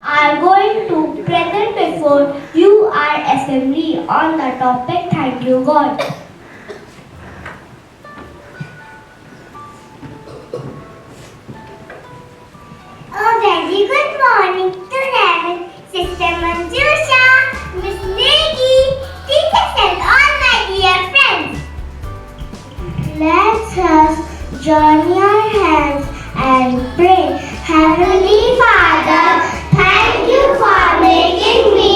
are going to present before you our assembly on the topic Thank You God. A very good morning to Raven, Sister Manjusha, Miss Negi, teachers and all my dear friends. Let us join our hands and pray. Heavenly Father, thank you for making me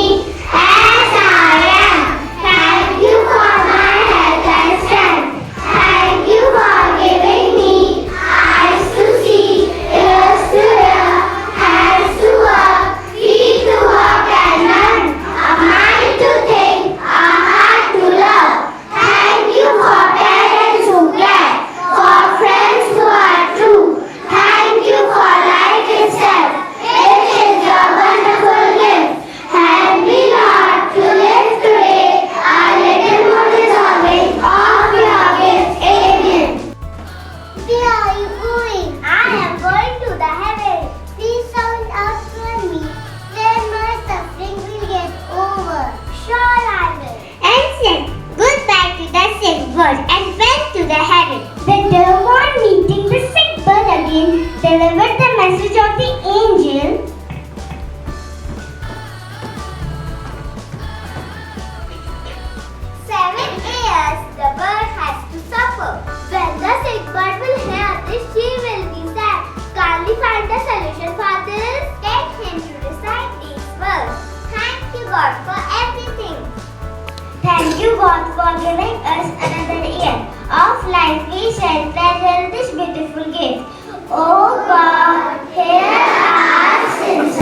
as I am. Thank you for my health and strength. Thank you for giving me eyes to see, ears to hear, hands to work, feet to walk and run, a mind to think, a heart to love. Thank you for parents who care, for friends who are true. Thank you for life itself. It is your wonderful gift. Help me, Lord, to live today a little more deserving of your gift. Amen. Where are you going? I am going to the heaven. Please sound out for me. Then my suffering will get over. Sure I will. And said goodbye to the sick bird and went to the heaven. The devil, meeting the sick bird again, delivered the message of the angel. 7 years the bird has to suffer. When the sick bird will hear this, she will be sad. Can't we find a solution for this? Get him to recite these words. Thank you, God, for everything. Thank you, God, for giving us another year of life. We shall treasure this beautiful gift. Oh God, hear our sins.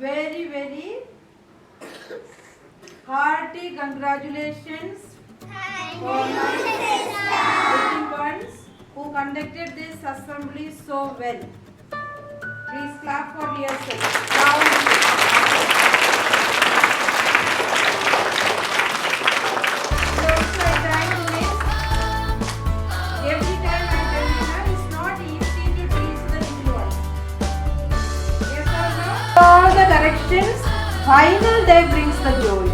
Very hearty congratulations for my little ones who conducted this assembly so well. Please clap for yourself. Loudly. Also, I thank Miss. Every time I tell you that it's not easy to teach the little ones. Yes or no? All the corrections, final day brings the joy.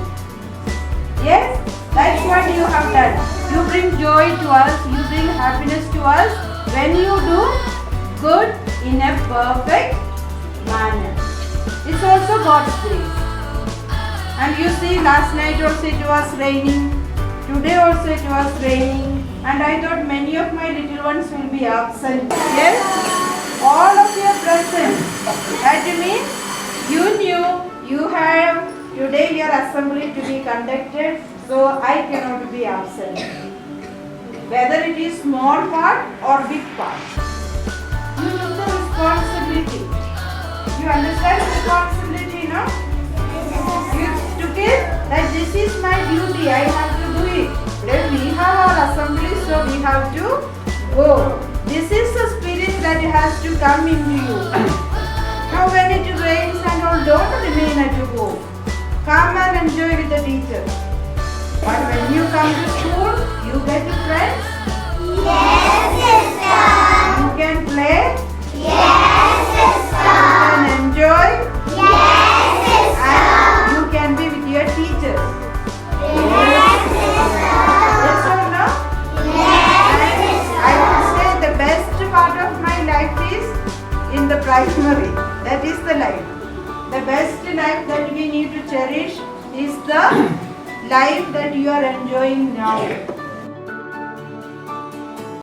Yes, that's what you have done. You bring joy to us, you bring happiness to us when you do good in a perfect manner. It's also God's grace. And you see, last night also it was raining, today also it was raining, and I thought many of my little ones will be absent. Yes, all of you are present. That means you knew you have today your assembly to be conducted, so I cannot be absent. Whether it is small part or big part, you took the responsibility. You understand responsibility, no? You took it that this is my duty, I have to do it. Then we have our assembly, so we have to go. This is the spirit that has to come into you. Now when it rains and all, don't remain at home. Come and enjoy with the teacher. But when you come to school, you get to the best life that we need to cherish is the life that you are enjoying now.